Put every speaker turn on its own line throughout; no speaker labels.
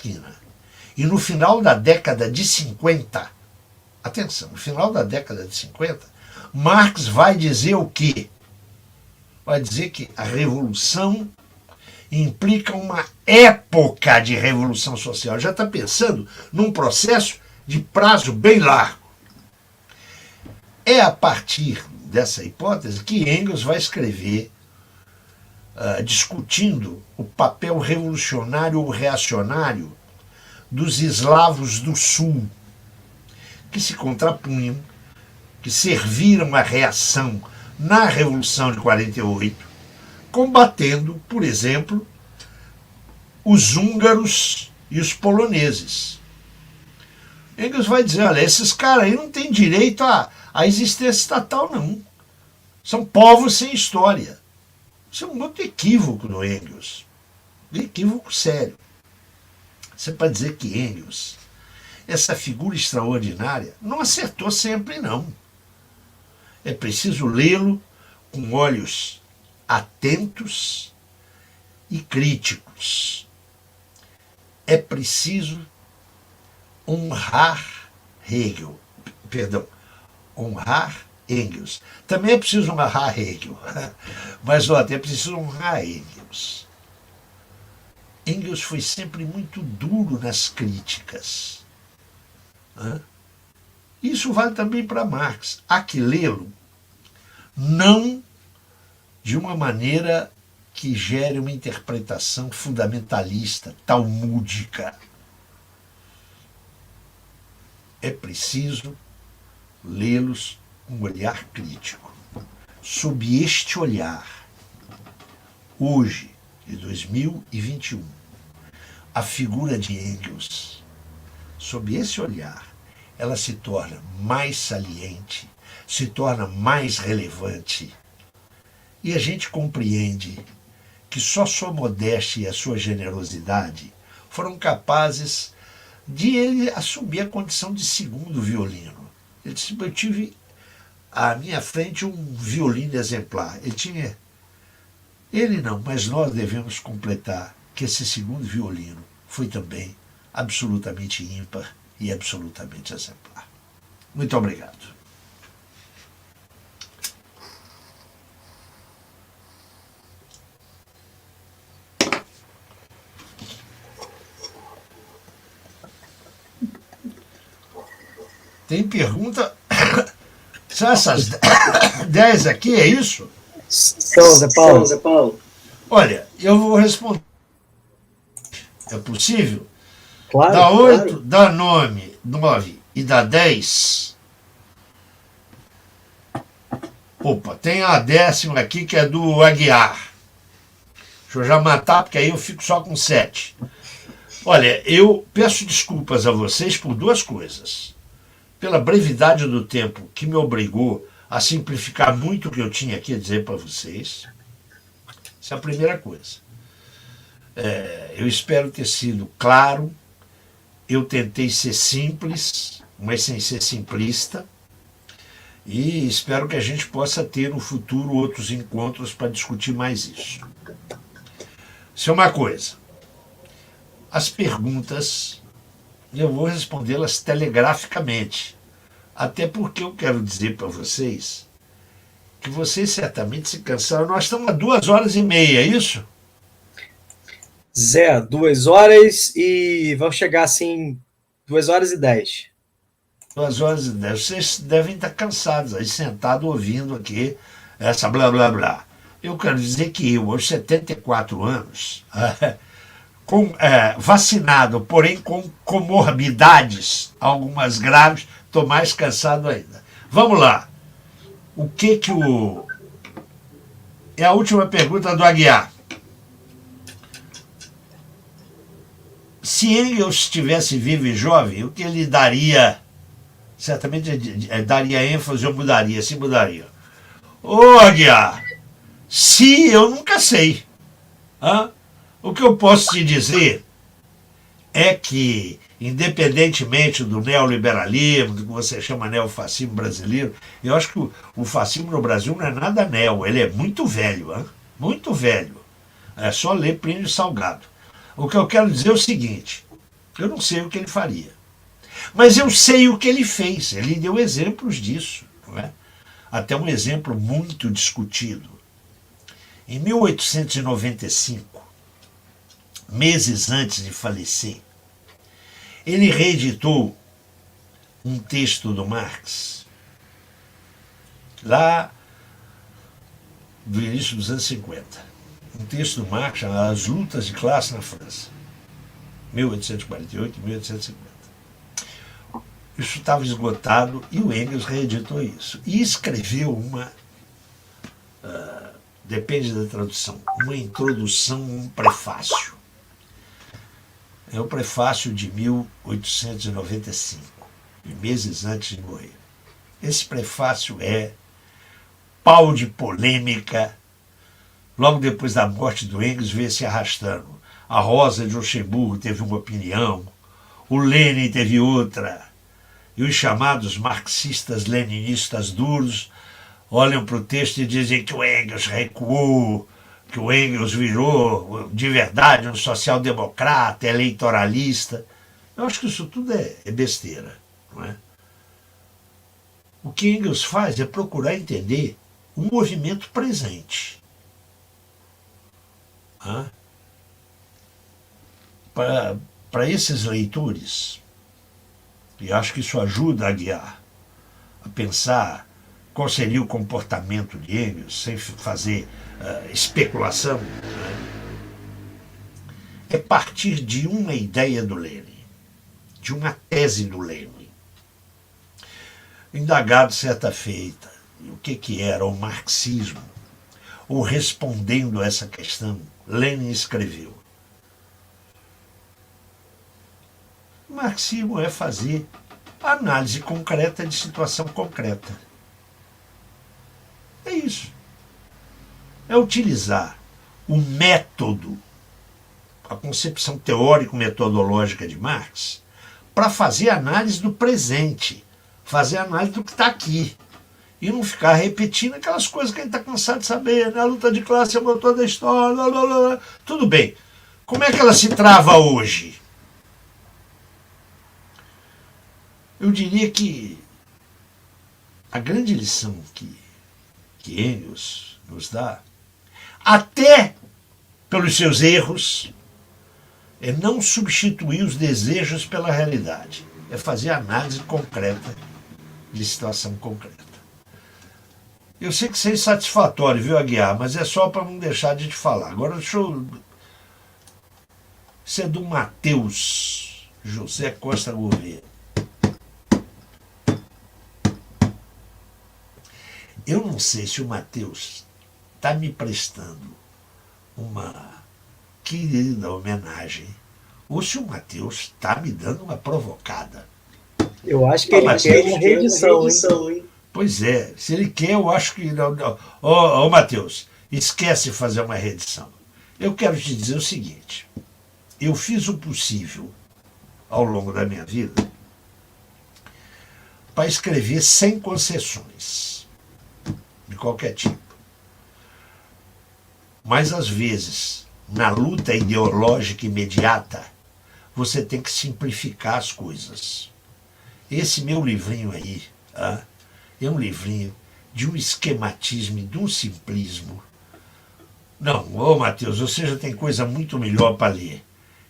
esquina. E no final da década de 50, atenção, no final da década de 50, Marx vai dizer o quê? Vai dizer que a revolução implica uma época de revolução social. Já está pensando num processo de prazo bem largo. É a partir dessa hipótese que Engels vai escrever discutindo o papel revolucionário ou reacionário dos eslavos do Sul, que se contrapunham, que serviram à reação na Revolução de 48, combatendo, por exemplo, os húngaros e os poloneses. Engels vai dizer, olha, esses caras aí não têm direito à existência estatal, não. São povos sem história. Isso é um outro equívoco do Engels. Um equívoco sério. Você pode dizer que Engels, essa figura extraordinária, não acertou sempre, não. É preciso lê-lo com olhos atentos e críticos. É preciso honrar Hegel. Perdão, honrar Engels. Também é preciso honrar Hegel. Mas, olha, é preciso honrar Engels. Engels foi sempre muito duro nas críticas. Isso vale também para Marx. Há que lê-lo não de uma maneira que gere uma interpretação fundamentalista, talmúdica. É preciso lê-los com um olhar crítico. Sob este olhar, hoje, de 2021, a figura de Engels, sob esse olhar, ela se torna mais saliente, se torna mais relevante. E a gente compreende que só sua modéstia e a sua generosidade foram capazes de ele assumir a condição de segundo violino. Ele disse, eu tive à minha frente um violino exemplar. Ele não, mas nós devemos completar que esse segundo violino foi também absolutamente ímpar e absolutamente exemplar. Muito obrigado. Tem pergunta? São essas 10 aqui, é isso?
São, Zé Paulo.
Olha, eu vou responder. É possível?
Claro.
Da 8, claro. Da 9 e da 10. Opa, tem a 10ª aqui que é do Aguiar. Deixa eu já matar, porque aí eu fico só com 7. Olha, eu peço desculpas a vocês por duas coisas. Pela brevidade do tempo que me obrigou a simplificar muito o que eu tinha aqui a dizer para vocês. Essa é a primeira coisa. Eu espero ter sido claro. Eu tentei ser simples, mas sem ser simplista. E espero que a gente possa ter no futuro outros encontros para discutir mais isso. Isso é uma coisa. As perguntas, eu vou respondê-las telegraficamente. Até porque eu quero dizer para vocês que vocês certamente se cansaram. Nós estamos a 2h30, é isso?
Zé, 2h e vão chegar assim 2h10.
2h10. Vocês devem estar cansados aí, sentados ouvindo aqui essa blá blá blá. Eu quero dizer que eu, aos 74 anos, vacinado, porém com comorbidades, algumas graves, estou mais cansado ainda. Vamos lá. O que o... É a última pergunta do Aguiar. Se Engels estivesse vivo e jovem, o que ele daria? Certamente daria ênfase ou mudaria, se mudaria. Ô Aguiar, se eu nunca sei. O que eu posso te dizer é que, independentemente do neoliberalismo, do que você chama neofascismo brasileiro, eu acho que o fascismo no Brasil não é nada neo, ele é muito velho, muito velho. É só ler Plínio Salgado. O que eu quero dizer é o seguinte, Eu não sei o que ele faria. Mas eu sei o que ele fez. Ele deu exemplos disso. Não é? Até um exemplo muito discutido. Em 1895, meses antes de falecer, ele reeditou um texto do Marx, lá do início dos anos 50. Um texto do Marx chamado As Lutas de Classe na França, 1848 e 1850. Isso estava esgotado e o Engels reeditou isso. E escreveu depende da tradução, uma introdução, um prefácio. É o prefácio de 1895, meses antes de morrer. Esse prefácio é pau de polêmica. Logo depois da morte do Engels, veio se arrastando. A Rosa de Luxemburgo teve uma opinião, o Lenin teve outra, e os chamados marxistas-leninistas duros olham para o texto e dizem que o Engels recuou, que o Engels virou de verdade um social-democrata, eleitoralista. Eu acho que isso tudo é besteira, não é? O que Engels faz é procurar entender o movimento presente. Para esses leitores, e acho que isso ajuda a guiar, a pensar qual seria o comportamento de Engels, sem fazer especulação, né? É partir de uma ideia do Lenin, de uma tese do Lenin. Indagado certa feita o que era o marxismo, ou respondendo a essa questão, Lenin escreveu: o marxismo é fazer análise concreta de situação concreta. É isso. É utilizar o método, a concepção teórico-metodológica de Marx, para fazer análise do presente, fazer análise do que está aqui. E não ficar repetindo aquelas coisas que a gente está cansado de saber, né? A luta de classe é o motor da história, blá, blá, blá. Tudo bem. Como é que ela se trava hoje? Eu diria que a grande lição que Engels nos dá, até pelos seus erros, é não substituir os desejos pela realidade. É fazer análise concreta de situação concreta. Eu sei que isso é insatisfatório, viu, Aguiar? Mas é só para não deixar de te falar. Agora deixa eu... Isso é do Matheus José Costa Gouveia. Eu não sei se o Matheus está me prestando uma querida homenagem ou se o Matheus está me dando uma provocada.
Eu acho que ele quer uma reedição, hein?
Pois é, se ele quer, eu acho que... Ô, Matheus, esquece de fazer uma reedição. Eu quero te dizer o seguinte: eu fiz o possível ao longo da minha vida para escrever sem concessões, de qualquer tipo. Mas, às vezes, na luta ideológica imediata, você tem que simplificar as coisas. Esse meu livrinho aí é um livrinho de um esquematismo e de um simplismo. Não, ô Matheus, você já tem coisa muito melhor para ler.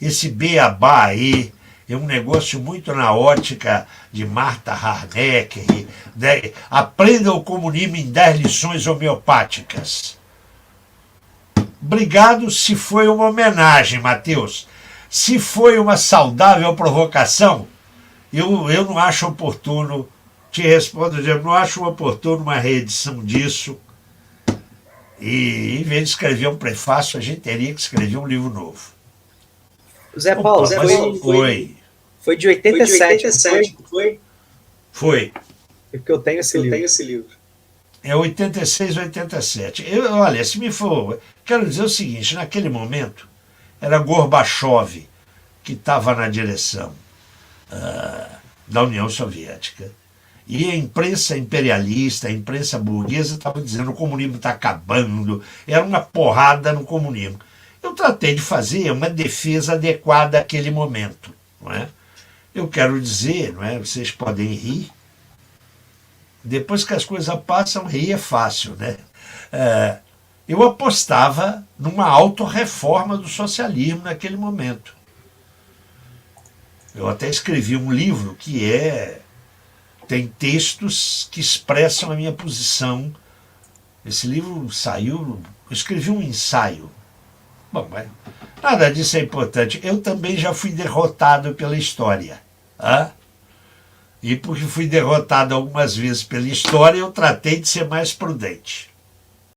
Esse beabá aí é um negócio muito na ótica de Martha Harneck. Aprenda o comunismo em 10 lições homeopáticas. Obrigado se foi uma homenagem, Matheus. Se foi uma saudável provocação, eu não acho oportuno, te respondo, eu não acho oportuno uma reedição disso. E em vez de escrever um prefácio, a gente teria que escrever um livro novo.
Zé Paulo, foi de 87, foi?
Foi.
É porque eu tenho esse livro.
É 86, 87. Olha, se me for... Quero dizer o seguinte, naquele momento, era Gorbachev que estava na direção da União Soviética. E a imprensa imperialista, a imprensa burguesa estava dizendo que o comunismo está acabando, era uma porrada no comunismo. Eu tratei de fazer uma defesa adequada àquele momento. não é? Eu quero dizer, não é? Vocês podem rir. Depois que as coisas passam, rir é fácil, né? Eu apostava numa autorreforma do socialismo naquele momento. Eu até escrevi um livro que tem textos que expressam a minha posição. Esse livro saiu, eu escrevi um ensaio. Bom, mas nada disso é importante. Eu também já fui derrotado pela história. E porque fui derrotado algumas vezes pela história, eu tratei de ser mais prudente.